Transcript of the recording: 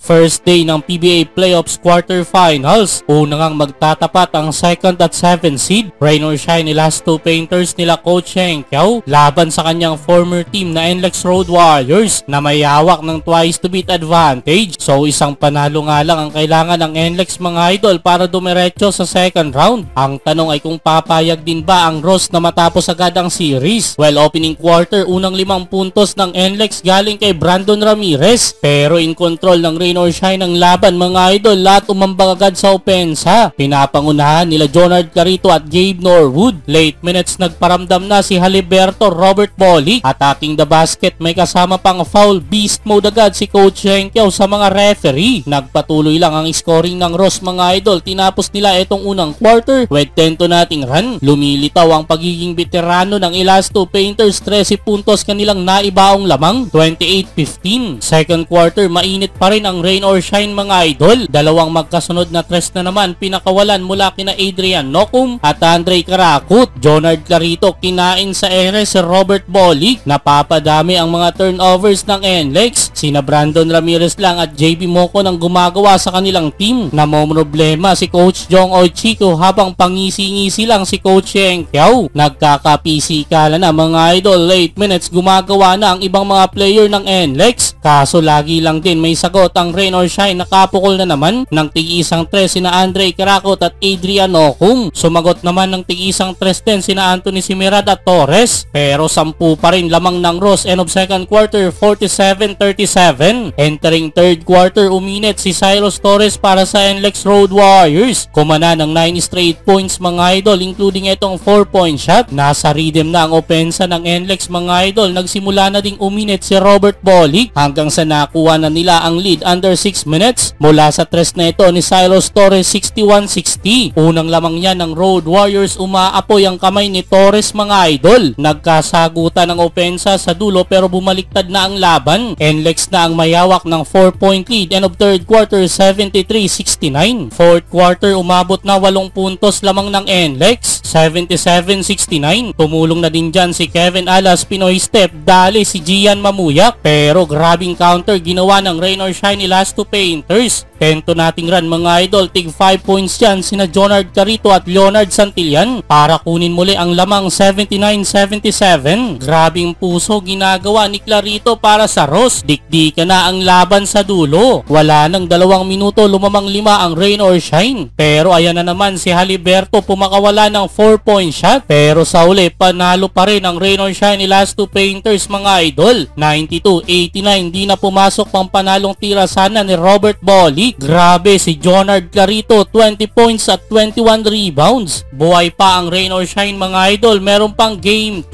First day ng PBA Playoffs Quarterfinals. Una ngang magtatapat ang second at 7th seed. Rain or shine ni last two painters nila Coach Cheng Kiao laban sa kanyang former team na NLEX Road Warriors na may hawak ng twice to beat advantage. So isang panalo nga lang ang kailangan ng NLEX mga idol para dumiretso sa second round. Ang tanong ay kung papayag din ba ang Ross na matapos agad ang series. Well, opening quarter, unang 5 puntos ng NLEX galing kay Brandon Ramirez. Pero in control ng Rain or shine ang laban mga idol, lahat umambag agad sa opensa. Pinapangunahan nila Jonard Carito at Gabe Norwood. Late minutes nagparamdam na si Haliberto Robert Bolick. Attacking the basket, may kasama pang foul, beast mode agad si Coach Cheng Kiao sa mga referee. Nagpatuloy lang ang scoring ng Ross mga idol. Tinapos nila itong unang quarter with 10 to nothing run. Lumilitaw ang pagiging veterano ng Elasto Painters. 13 puntos kanilang naibaong lamang, 28-15. Second quarter, mainit pa rin ang rain or shine mga idol. Dalawang magkasunod na tres na naman pinakawalan mula kina Adrian Nocum at Andre Karakut. Jonard Carito kinain sa ere si Robert Bolick. Napapadami ang mga turnovers ng NLEX. Sina Brandon Ramirez lang at JB Moco nang gumagawa sa kanilang team. Namomroblema si Coach Jong Ochico habang pangisi-ngisi lang si Coach Cheng Kiao. Nagkakapisikala na mga idol. Late minutes gumagawa na ang ibang mga player ng NLEX. Kaso lagi lang din may sagot ang rain or shine. Nakapukol na naman ng tig-isang tres sina Andre Karakot at Adrian Nocum. Sumagot naman ng tig-isang tres din sina Anthony Simirad at Torres. Pero 10 pa rin lamang ng Ross. End of second quarter, 47-37. Entering third quarter, uminit si Cyrus Torres para sa NLEX Road Warriors. Kumana ng 9 straight points mga idol, including itong 4-point shot. Nasa rhythm na ang opensa ng NLEX mga idol. Nagsimula na ding uminit si Robert Bolick hanggang sa nakuha na nila ang lead under 6 minutes mula sa tres na ito ni Cyrus Torres. 61-60. Unang lamang yan ng Road Warriors. Umaapoy ang kamay ni Torres mga idol. Nagkasagutan ng opensa sa dulo pero bumaliktad na ang laban. NLEX na ang mayawak ng 4-point lead. End of third quarter, 73-69. Fourth quarter, umabot na 8 puntos lamang ng NLEX, 77-69. Tumulong na din dyan si Kevin Alas, Pinoy Step, dali si Gian Mamuyak. Pero grabing counter ginawa ng rain or shine ni last two painters. 10 to nothing run mga idol. Tig 5 points dyan sina Jonard Carito at Leonard Santillan para kunin muli ang lamang 79-77. Grabing puso ginagawa ni Clarito para sa Ross. Dikdika na ang laban sa dulo. Wala nang 2 minuto, lumamang 5 ang rain or shine. Pero ayan na naman si Haliberto pumakawala ng 4-point shot. Pero sa uli, panalo pa rin ang rain or shine ni last two painters mga idol. 92-89. Di na pumasok pang panalong tira sana ni Robert Bolick. Grabe si Jonard Carito, 20 points at 21 rebounds. Buhay pa ang rain or shine mga idol. Meron pang game 2.